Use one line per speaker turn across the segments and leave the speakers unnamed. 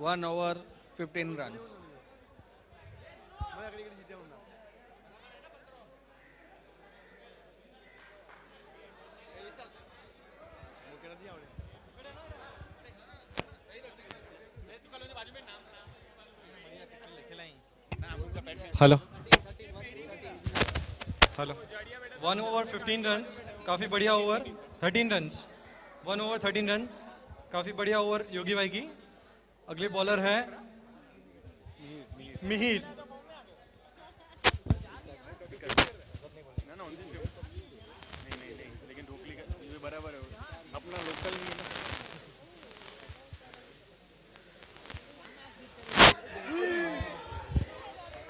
1 over 15 runs.
Hello hello 1 over 15 runs, काफ़ी बढ़िया over. 13 runs, 1 over 13 run, काफ़ी बढ़िया ओवर योगी भाई की. अगले बॉलर है मिहिर.
बराबर है, अपना लोकल नहीं है.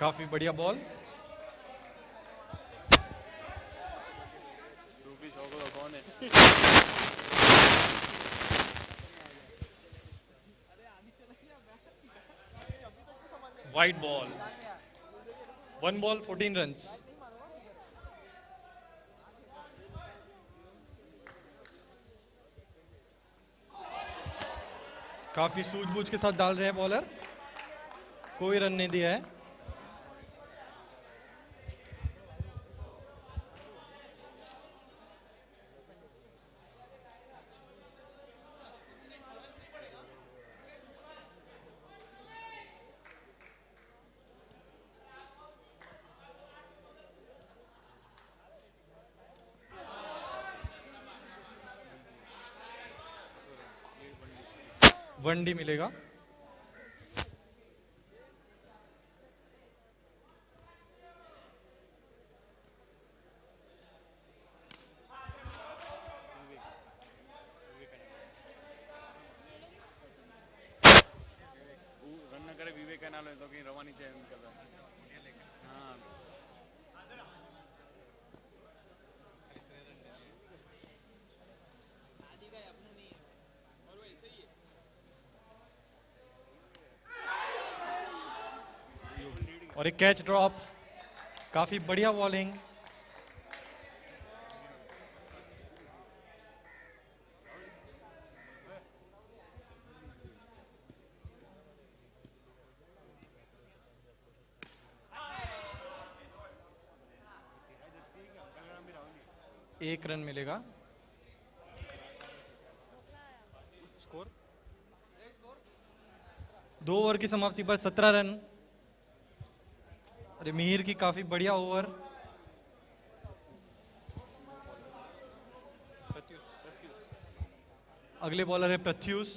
काफ़ी बढ़िया बॉल.
कौन है?
Wide ball. 1 ball 14 runs. काफी सूझबूझ के साथ डाल रहे हैं बॉलर. कोई रन नहीं दिया है. वनडी मिलेगा.
रन न करे विवेकानंद तो कहीं रवा नीचे निकल. हाँ,
और एक कैच ड्रॉप. काफी बढ़िया बॉलिंग. एक रन मिलेगा. स्कोर 2 ओवर की समाप्ति पर 17 रन. अरे मिहिर की काफी बढ़िया ओवर. अगले बॉलर है Pratyush.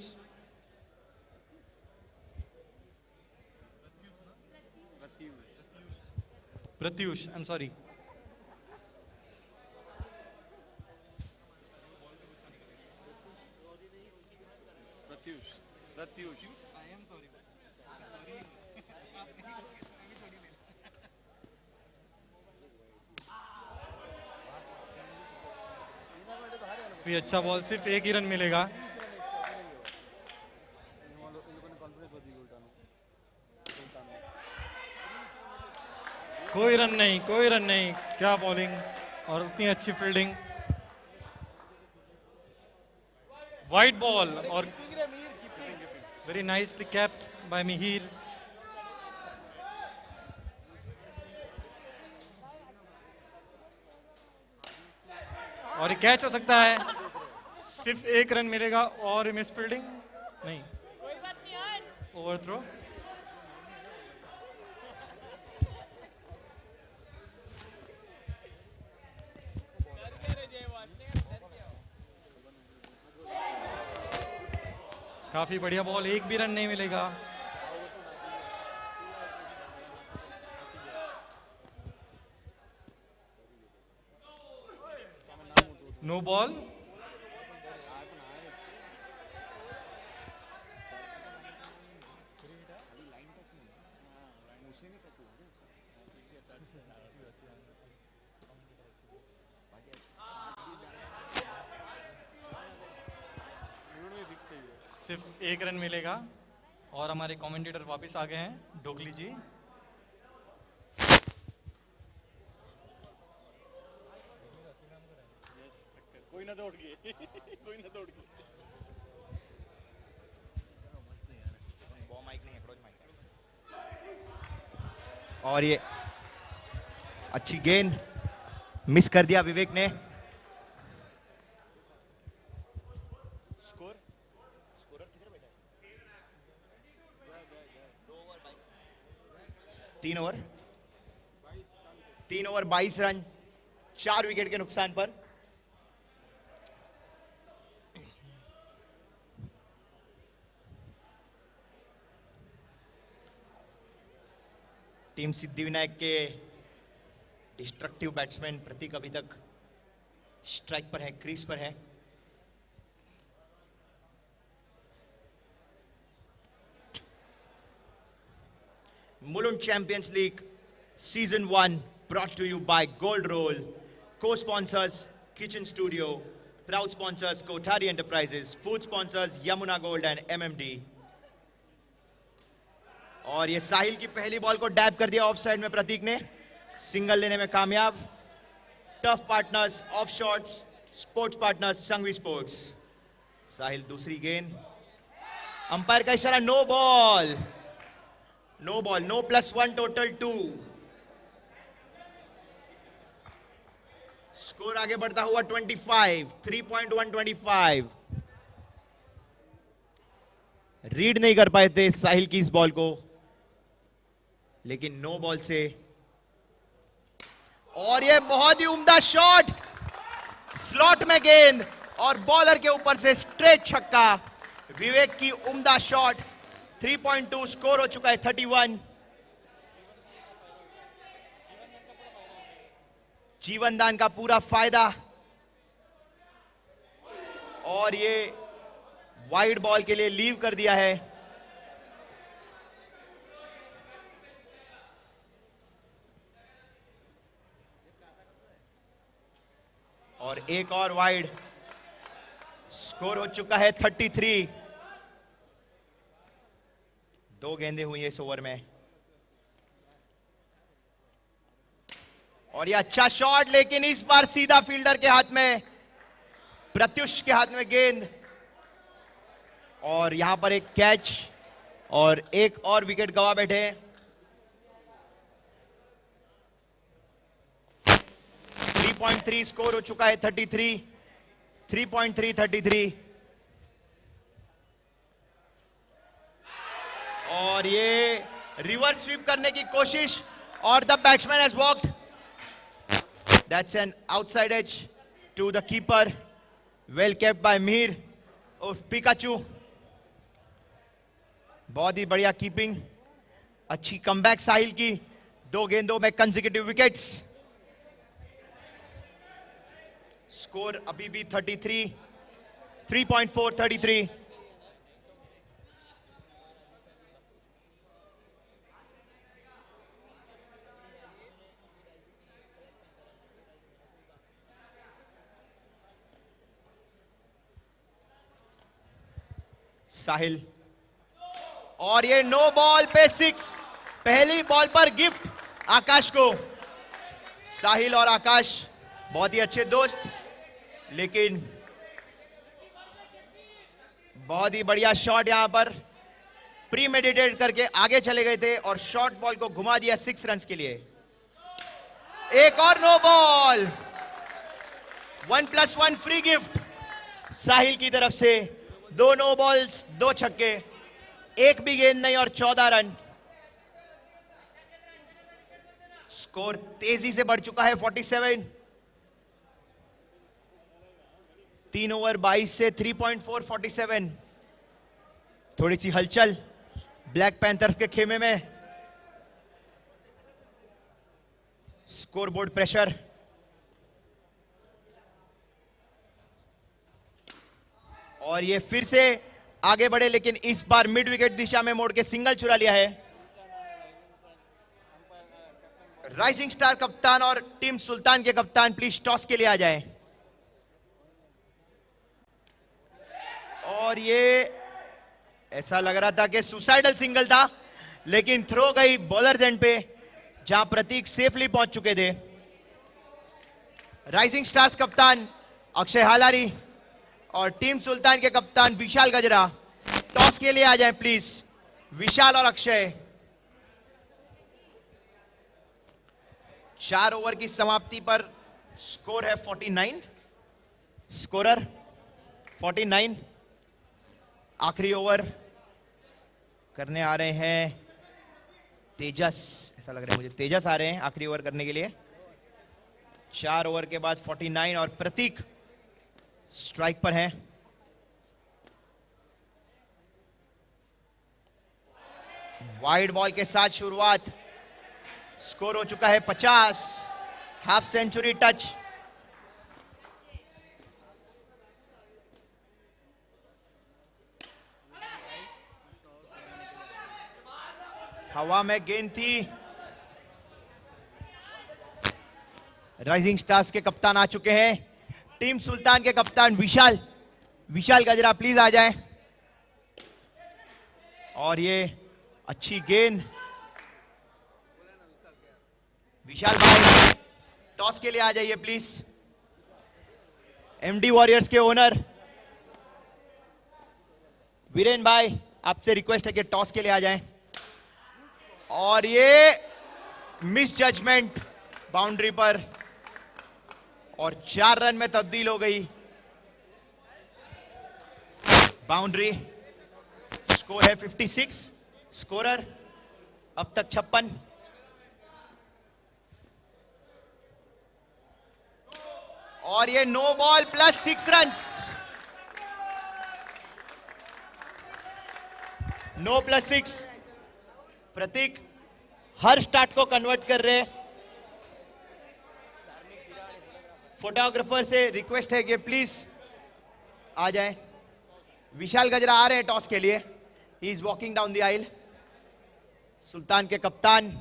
Pratyush, I am sorry.
Pratyush
भी अच्छा बॉल. सिर्फ एक ही रन मिलेगा. कोई रन नहीं, कोई रन नहीं. क्या बॉलिंग और उतनी अच्छी फील्डिंग. वाइड बॉल और very nicely kept by Mihir. और ये कैच हो सकता है. सिर्फ एक रन मिलेगा और मिस फील्डिंग नहीं. Over throw. काफी बढ़िया बॉल. एक भी रन नहीं मिलेगा. No ball. सिर्फ एक रन मिलेगा और हमारे कमेंटेटर वापस आ गए हैं, डोकली जी.
कोई ना दौड़ गए कोई ना दौड़ गए.
और ये अच्छी गेंद मिस कर दिया विवेक ने.
स्कोर
3 ओवर 22 रन, 4 विकेट के नुकसान पर. टीम सिद्धिविनायक के डिस्ट्रक्टिव बैट्समैन प्रतीक अभी तक स्ट्राइक पर है, क्रीज पर है. Mulund champions league season 1 brought to you by Gold Roll, co-sponsors Kitchen Studio, proud sponsors Kothari Enterprises, food sponsors Yamuna Gold and MMD. और ये साहिल की पहली बॉल को डैब कर दिया ऑफ साइड में प्रतीक ने, सिंगल लेने में कामयाब. Tough partners of shots, sports partners Sanghvi sports. Sahil दूसरी गेंद, अंपायर का इशारा, no ball. No ball, no +1 total 2. Score आगे बढ़ता हुआ 25, 3.125. रीड नहीं कर पाए थे साहिल की इस बॉल को, लेकिन नो बॉल से. और ये बहुत ही उम्दा शॉट, स्लॉट में गेंद और बॉलर के ऊपर से स्ट्रेट छक्का. विवेक की उम्दा शॉट. 3.2 स्कोर हो चुका है 31. जीवनदान का पूरा फायदा. और ये वाइड बॉल के लिए लीव कर दिया है. और एक और वाइड. स्कोर हो चुका है 33. 2 गेंदें हुई इस ओवर में. और ये अच्छा शॉट, लेकिन इस बार सीधा फील्डर के हाथ में, प्रत्युष के हाथ में गेंद. और यहां पर एक कैच और एक और विकेट गवा बैठे. 3.3 स्कोर हो चुका है 33. 3.3 33. और ये रिवर्स स्वीप करने की कोशिश और the batsman has walked. That's an outside edge to the keeper. Well kept by Mir of Pikachu. बहुत ही बढ़िया कीपिंग. अच्छी कमबैक साहिल की. 2 गेंदों में कंसेक्यूटिव विकेट्स. स्कोर अभी भी 33. 3.4 33. साहिल, और ये नो बॉल पे 6. पहली बॉल पर गिफ्ट आकाश को. साहिल और आकाश बहुत ही अच्छे दोस्त, लेकिन बहुत ही बढ़िया शॉट. यहां पर प्री मेडिटेट करके आगे चले गए थे और शॉर्ट बॉल को घुमा दिया 6 रन के लिए. एक और नो बॉल. 1+1 फ्री गिफ्ट साहिल की तरफ से. 2 नो बॉल्स, 2 छक्के, एक भी गेंद नहीं और 14 रन. स्कोर तेजी से बढ़ चुका है 47. 3 ओवर 22 से 3.4 47. थोड़ी सी हलचल ब्लैक पैंथर्स के खेमे में. Scoreboard pressure. और ये फिर से आगे बढ़े, लेकिन इस बार मिड विकेट दिशा में मोड़ के सिंगल चुरा लिया है। राइजिंग स्टार कप्तान और टीम सुल्तान के कप्तान प्लीज टॉस के लिए आ जाएं। और ये ऐसा लग रहा था कि सुसाइडल सिंगल था, लेकिन थ्रो गई बॉलर्स एंड पे, जहां प्रतीक सेफली पहुंच चुके थे। राइजिंग स्टार्स कप्तान अक्षय हालारी और टीम सुल्तान के कप्तान विशाल गजरा टॉस के लिए आ जाएं प्लीज। विशाल और अक्षय। 4 ओवर की समाप्ति पर स्कोर है 49। स्कोरर 49। आखिरी ओवर करने आ रहे हैं तेजस, ऐसा लग रहा है मुझे तेजस आ रहे हैं आखिरी ओवर करने के लिए। 4 ओवर के बाद 49 और प्रतीक स्ट्राइक पर हैं। वाइड बॉल के साथ शुरुआत। स्कोर हो चुका है 50। Half century touch. हवा में गेंद थी। राइजिंग स्टार्स के कप्तान आ चुके हैं। टीम सुल्तान के कप्तान विशाल गजरा प्लीज आ जाएं। और ये अच्छी गेंद। विशाल भाई टॉस के लिए आ जाइए प्लीज। एमडी वॉरियर्स के ओनर वीरेन भाई, आपसे रिक्वेस्ट है कि टॉस के लिए आ जाएं। और ये मिस जजमेंट बाउंड्री पर, और 4 रन में तब्दील हो गई बाउंड्री। स्कोर है 56। स्कोरर अब तक 56। और ये no ball plus 6 run. No plus 6। Prateek हर स्टार्ट को कन्वर्ट कर रहे। फोटोग्राफर से रिक्वेस्ट है कि प्लीज आ जाएं। विशाल गजरा आ रहे हैं टॉस के लिए। He is walking down the aisle. Sultan के कप्तान।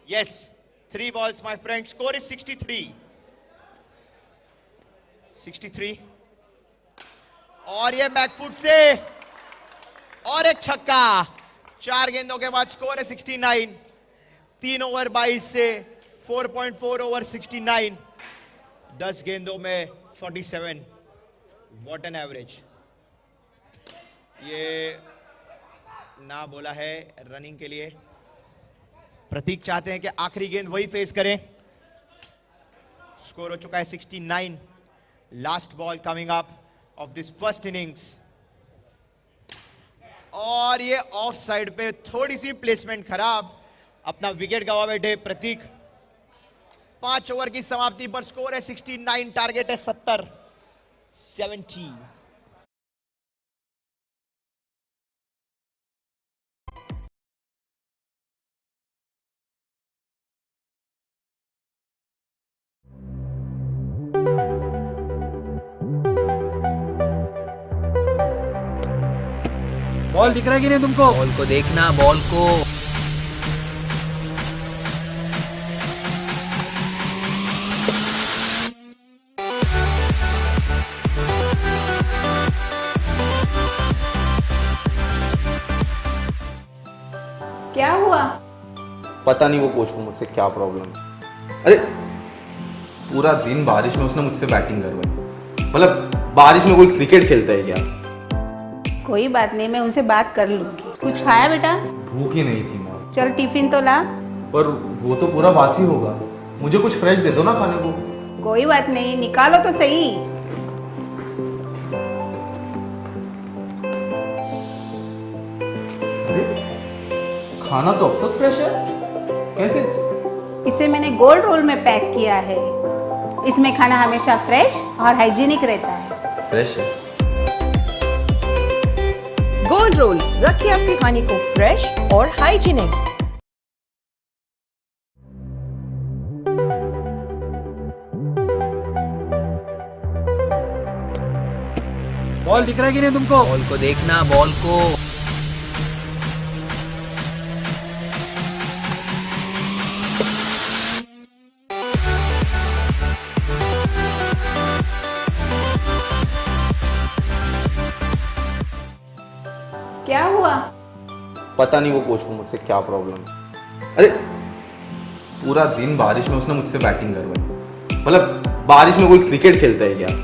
Yes, 3 balls my friend. Score is 63। और ये बैकफुट से और एक छक्का। 4 गेंदों के बाद स्कोर है 69। 3 ओवर 22 से 4.4 ओवर 69। 10 गेंदों में 47। What an average. ये ना बोला है रनिंग के लिए। प्रतीक चाहते हैं कि आखिरी गेंद वही फेस करें। स्कोर हो चुका है 69। Last ball coming up of this first innings. और ये ऑफ साइड पे थोड़ी सी प्लेसमेंट खराब। अपना विकेट गवा बैठे प्रतीक। 5 ओवर की समाप्ति पर स्कोर है 69। टारगेट है 70।
बॉल दिख रहा है कि नहीं तुमको?
बॉल को देखना, बॉल को।
क्या हुआ?
पता नहीं वो कोच को मुझसे क्या प्रॉब्लम है। अरे पूरा दिन बारिश में उसने मुझसे बैटिंग करवाई। मतलब बारिश में कोई क्रिकेट खेलता है क्या?
कोई बात नहीं, मैं उनसे बात कर लूंगी। कुछ खाया बेटा?
भूख ही नहीं थी माँ।
चल टिफिन तो ला।
पर वो तो पूरा बासी होगा। मुझे कुछ फ्रेश दे दो ना खाने को।
कोई बात नहीं, निकालो तो सही।
अरे खाना तो अब तक फ्रेश है, कैसे?
इसे मैंने गोल्ड रोल में पैक किया है। इसमें खाना हमेशा फ्रेश और हाइजीनिक रहता है।
फ्रेश है।
गोल्ड रोल, रखिए आपके खाने को फ्रेश और हाइजीनिक।
बॉल दिख रहा है कि नहीं तुमको?
बॉल को देखना, बॉल को।
क्या हुआ?
पता नहीं वो कोच को मुझसे क्या प्रॉब्लम है। अरे पूरा दिन बारिश में उसने मुझसे बैटिंग करवाई। मतलब बारिश में कोई क्रिकेट खेलता है क्या?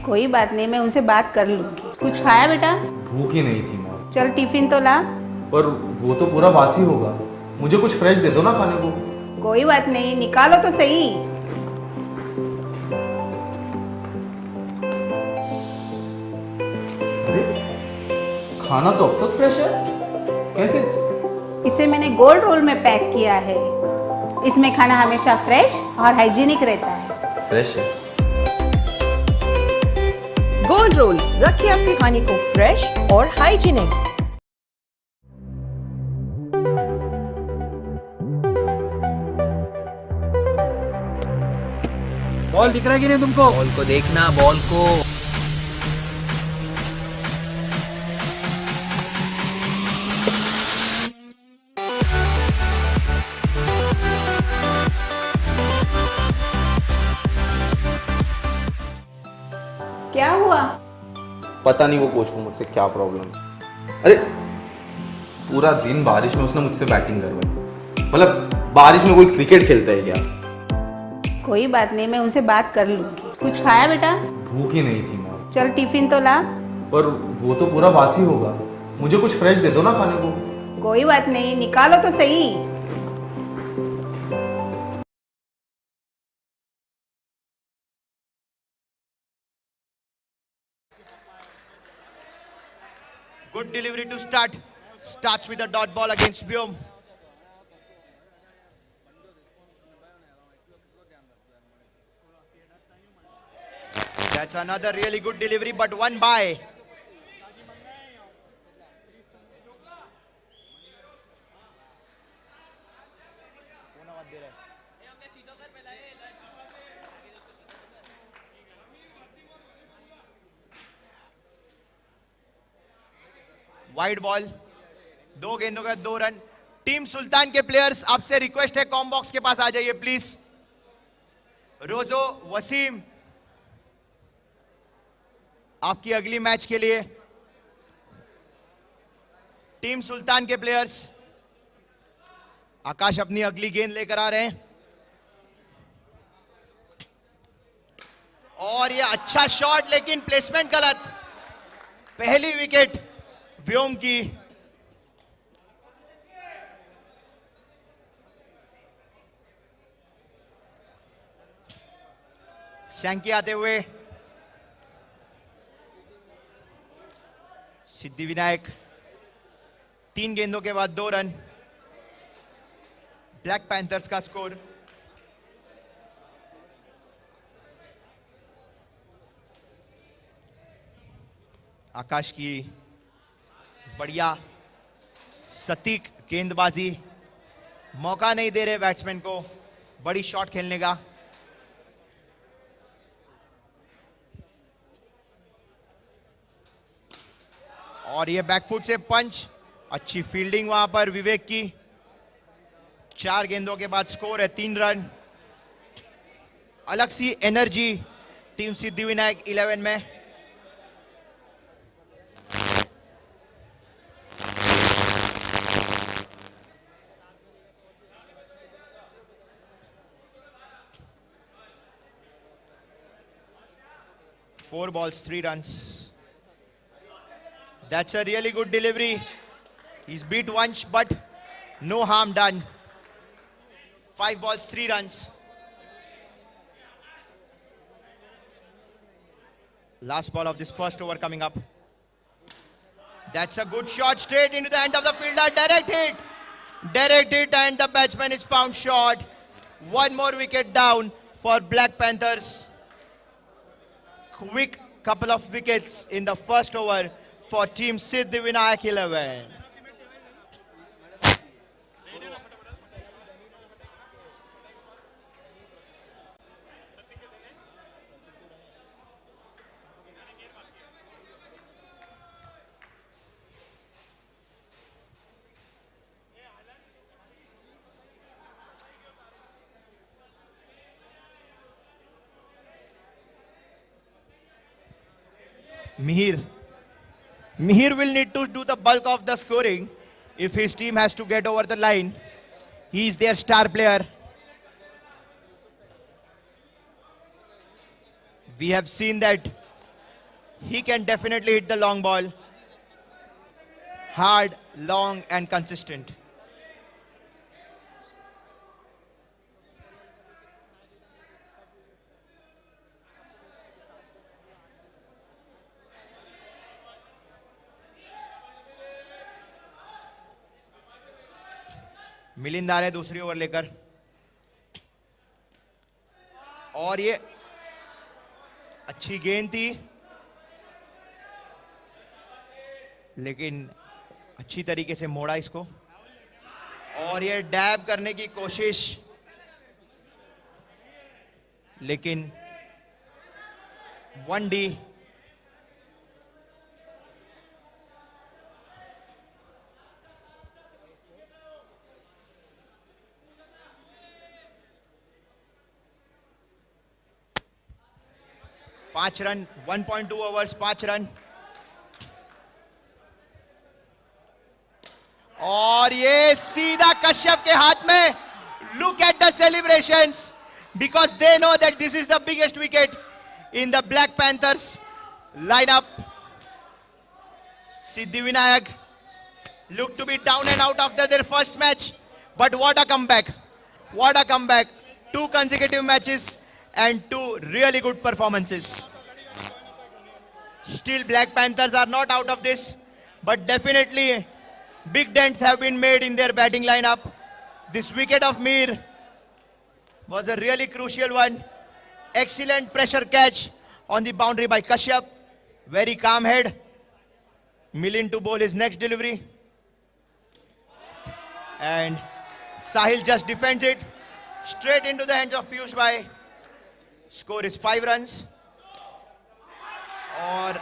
कोई बात नहीं, मैं उनसे बात कर लूंगी। कुछ खाया बेटा?
भूख ही नहीं थी माँ।
चल टिफिन तो ला।
पर वो तो पूरा बासी होगा, मुझे कुछ फ्रेश दे दो ना खाने को।
कोई बात नहीं, निकालो तो सही।
अरे खाना तो अब तक फ्रेश है, कैसे?
इसे मैंने गोल्ड रोल में पैक किया है। इसमें खाना हमेशा फ्रेश और हाइजीनिक रहता है।
फ्रेश है।
गोल्ड रोल, रखिए आपके खाने को फ्रेश और हाइजीनिक।
बॉल दिख रहा है कि नहीं तुमको?
बॉल को देखना, बॉल को।
क्या हुआ?
पता नहीं वो कोच को मुझसे क्या प्रॉब्लम है। अरे पूरा दिन बारिश में उसने मुझसे बैटिंग करवाई। मतलब बारिश में कोई क्रिकेट खेलता है क्या?
कोई बात नहीं, मैं उनसे बात कर लूंगी। कुछ खाया बेटा?
भूख ही नहीं थी माँ।
चल टिफिन तो ला।
पर वो तो पूरा बासी होगा, मुझे कुछ फ्रेश दे दो ना खाने को।
कोई बात नहीं, निकालो तो सही।
Good delivery to start. Starts with a dot ball against Vyom. That's another really good delivery, but one by. Wide ball, 2 गेंदों का 2 रन। टीम सुल्तान के प्लेयर्स, आपसे रिक्वेस्ट है कॉम बॉक्स के पास आ जाइए प्लीज। रोजो, वसीम, आपकी अगली मैच के लिए टीम सुल्तान के प्लेयर्स। आकाश अपनी अगली गेंद लेकर आ रहे हैं और ये अच्छा शॉट, लेकिन प्लेसमेंट गलत। पहली विकेट व्योम की। शैंकी आते हुए सिद्धिविनायक, 3 गेंदों के बाद 2 रन। ब्लैक पैंथर्स का स्कोर। आकाश की बढ़िया सटीक गेंदबाजी, मौका नहीं दे रहे बैट्समैन को बड़ी शॉट खेलने का। और ये बैकफुट से पंच, अच्छी फील्डिंग वहां पर विवेक की। 4 गेंदों के बाद स्कोर है 3 रन। अलग सी एनर्जी टीम सिद्धिविनायक 11 में। Four balls, 3 runs. That's a really good delivery. He's beat once, but no harm done. 5 balls, 3 runs. Last ball of this first over coming up. That's a good shot straight into the hand of the fielder. Direct hit. Direct hit, and the batsman is found short. One more wicket down for Black Panthers. Quick couple of wickets in the first over for team Siddhivinayak 11. Mihir. Mihir will need to do the bulk of the scoring if his team has to get over the line. He is their star player. We have seen that he can definitely hit the long ball. Hard, long and consistent. Milind आ रहे दूसरी over लेकर और ये अच्छी गेंद थी लेकिन अच्छी तरीके से मोड़ा इसको और ये डैब करने की कोशिश लेकिन 1D पांच रन 1.2 ओवर्स 5 रन और ये सीधा कश्यप के हाथ में look at the celebrations because they know that this is the biggest wicket in the black panthers lineup Siddhivinayak look to be down and out after their first match but what a comeback 2 consecutive matches and 2 really good performances. Still Black Panthers are not out of this, but definitely big dents have been made in their batting lineup. This wicket of Mir was a really crucial one. Excellent pressure catch on the boundary by Kashyap. Very calm head. Milind to bowl his next delivery. And Sahil just defends it straight into the hands of Piyush Bhai. Score is 5 runs. Or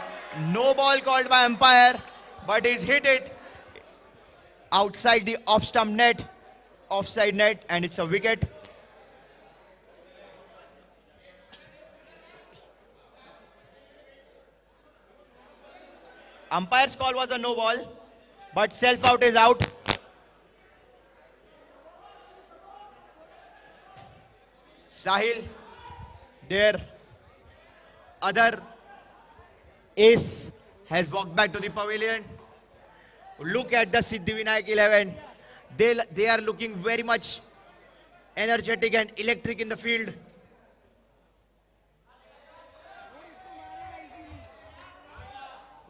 no ball called by umpire, but he's hit it outside the off stump net, offside net, and it's a wicket. Umpire's call was a no ball, but self out is out. Sahil, their other ace, has walked back to the pavilion. Look at the Siddhivinayak 11. They are looking very much energetic and electric in the field.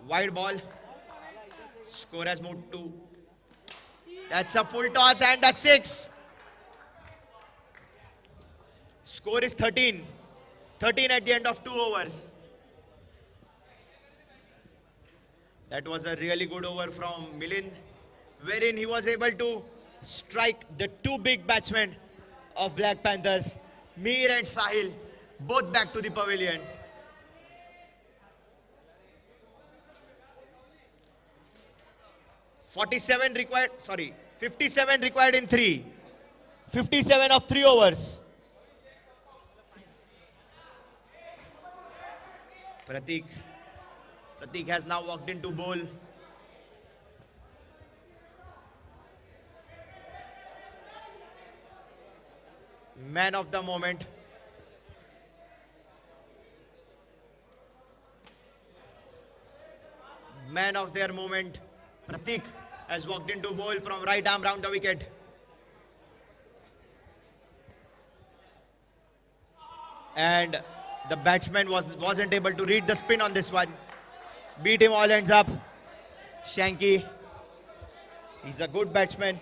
Wide ball. Score has moved to. That's a full toss and a 6. Score is 13. 13 at the end of 2 overs. That was a really good over from Milind, wherein he was able to strike the 2 big batsmen of Black Panthers, Mir and Sahil, both back to the pavilion. "57 required, 57 required in 3. 57 of 3 overs. Pratik has now walked into bowl. Man of the moment. Man of their moment. Pratik has walked into bowl from right arm round the wicket. And the batsman wasn't able to read the spin on this one. Beat him all ends up. Shanky. He's a good batsman.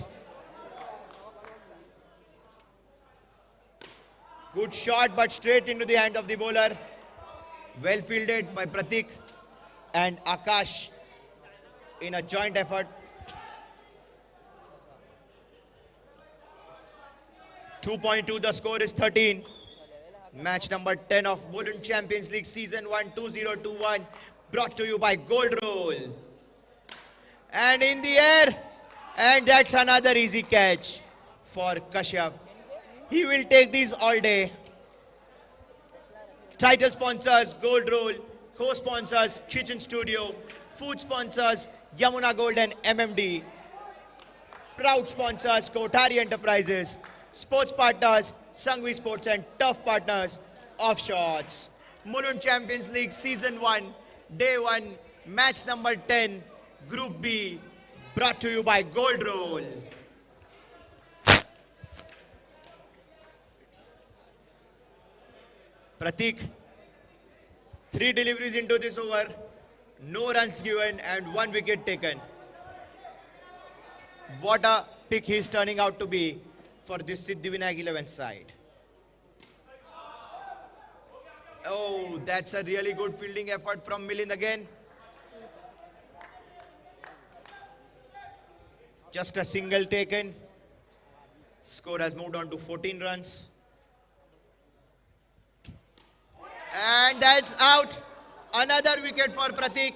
Good shot, but straight into the hand of the bowler. Well fielded by Pratik and Akash in a joint effort. 2.2, the score is 13. Match number 10 of Bolund Champions League Season 1 2021. Brought to you by Gold Roll. And in the air. And that's another easy catch for Kashyap. He will take these all day. Title sponsors Gold Roll, Co-sponsors Kitchen Studio, food sponsors Yamuna Gold and MMD, proud sponsors Kotari Enterprises, sports partners Sangvi Sports and tough partners Offshots. Mulund Champions League Season 1, Day 1, Match number 10, Group B, brought to you by Gold Roll. Pratik, 3 deliveries into this over, no runs given and 1 wicket taken. What a pick he's turning out to be for this Siddhivinayak 11 side. Oh, that's a really good fielding effort from Milind again. Just a single taken. Score has moved on to 14 runs. And that's out. Another wicket for Pratik.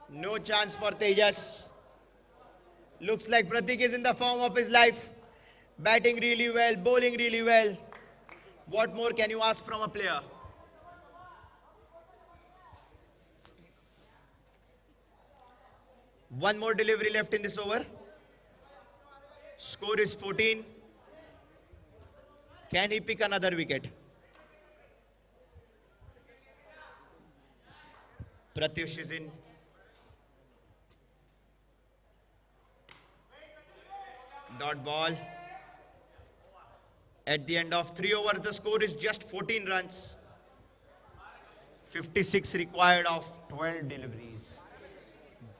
No chance for Tejas. Looks like Pratik is in the form of his life. Batting really well, bowling really well. What more can you ask from a player? One more delivery left in this over. Score is 14. Can he pick another wicket? Pratyush is in. Dot ball. At the end of 3 overs, the score is just 14 runs. 56 required of 12 deliveries.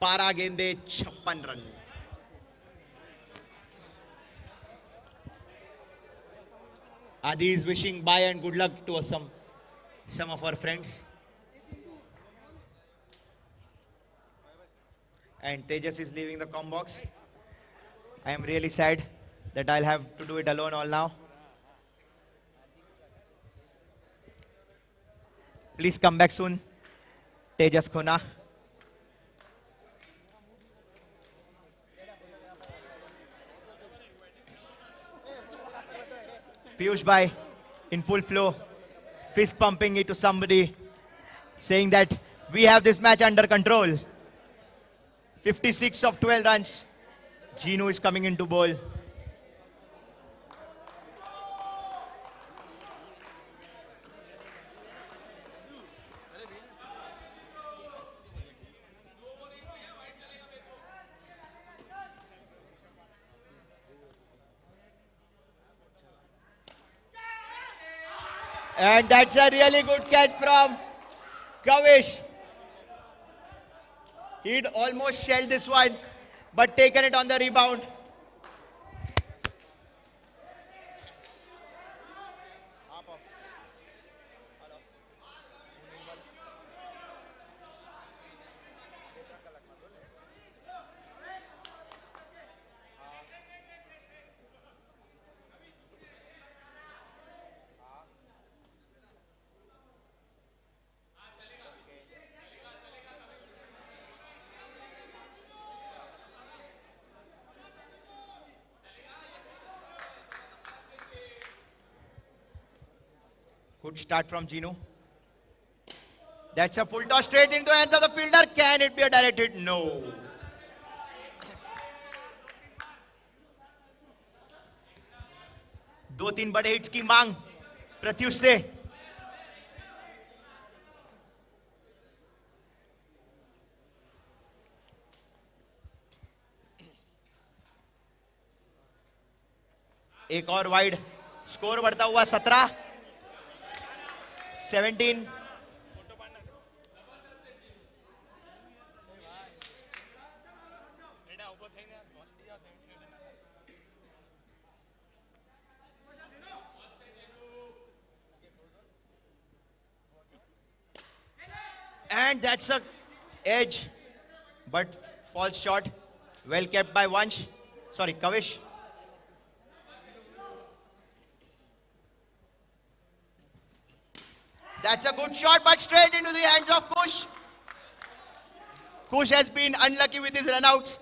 12 गेंदे 56 run. Adi is wishing bye and good luck to some of our friends. And Tejas is leaving the comm box. I am really sad that I'll have to do it alone all now. Please come back soon, Tejas Khona. Piyush Bhai in full flow, fist pumping it to somebody, saying that we have this match under control. 56 of 12 runs. Gino is coming into bowl. And that's a really good catch from Kavish. He'd almost shelled this one, but taken it on the rebound. Good start from Gino. That's a full toss straight into the hands of the fielder. Can it be a direct hit? No. दो तीन बड़े hits की मांग प्रत्युष से. एक और wide. Score बढ़ता हुआ 17, 17. And that's a edge, but falls short. Well kept by Kavish. That's a good shot, but straight into the hands of Kush. Kush has been unlucky with his runouts,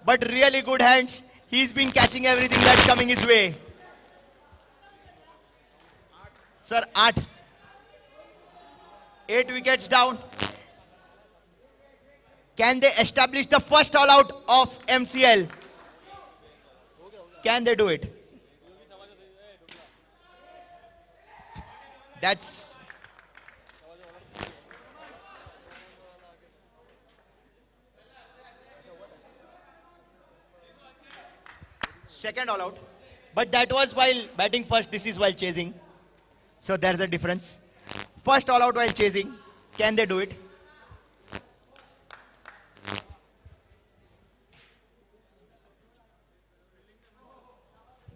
but really good hands. He's been catching everything that's coming his way. Sir, 8. 8 wickets down. Can they establish the first all out of MCL? Can they do it? That's second all out. But that was while batting first, this is while chasing. So there's a difference. First all out while chasing. Can they do it?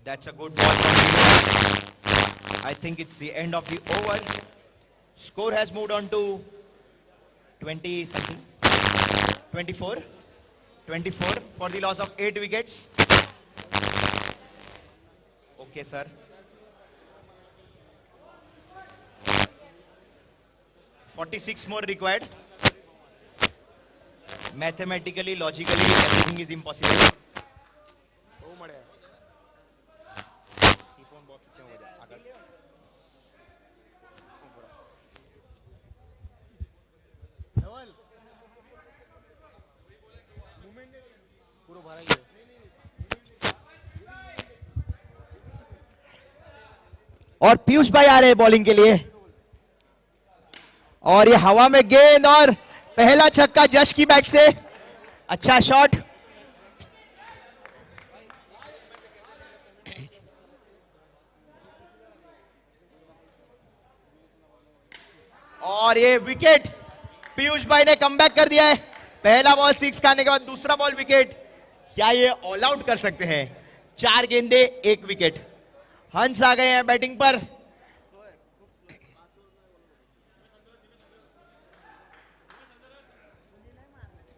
That's a good ball. I think it's the end of the over. Score has moved on to 20 something. 24. 24 for the loss of 8 wickets. Okay, sir. "46 more required. Mathematically, logically, everything is impossible. और पीयूष भाई आ रहे हैं bowling के लिए, और ये हवा में गेंद और पहला छक्का जश की बैट से. अच्छा शॉट. और ये विकेट पीयूष भाई ने कमबैक कर दिया है. पहला बॉल 6 खाने के बाद दूसरा बॉल विकेट. क्या ये ऑल आउट कर सकते हैं? 4 गेंदे 1 विकेट. हंस आ गए हैं बैटिंग पर.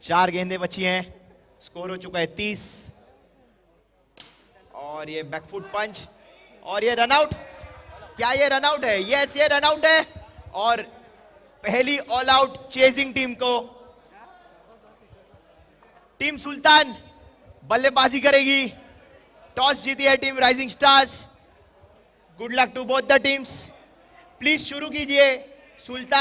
चार गेंदें बची हैं. स्कोर हो चुका है 30. और ये बैकफुट पंच और ये रनआउट. क्या ये रनआउट है? यस, ये रनआउट है. और पहली ऑल आउट चेजिंग टीम को. टीम सुल्तान बल्लेबाजी करेगी. टॉस जीती है team rising stars. Good luck to both the teams. Please शुरू कीजिए. सुल्तान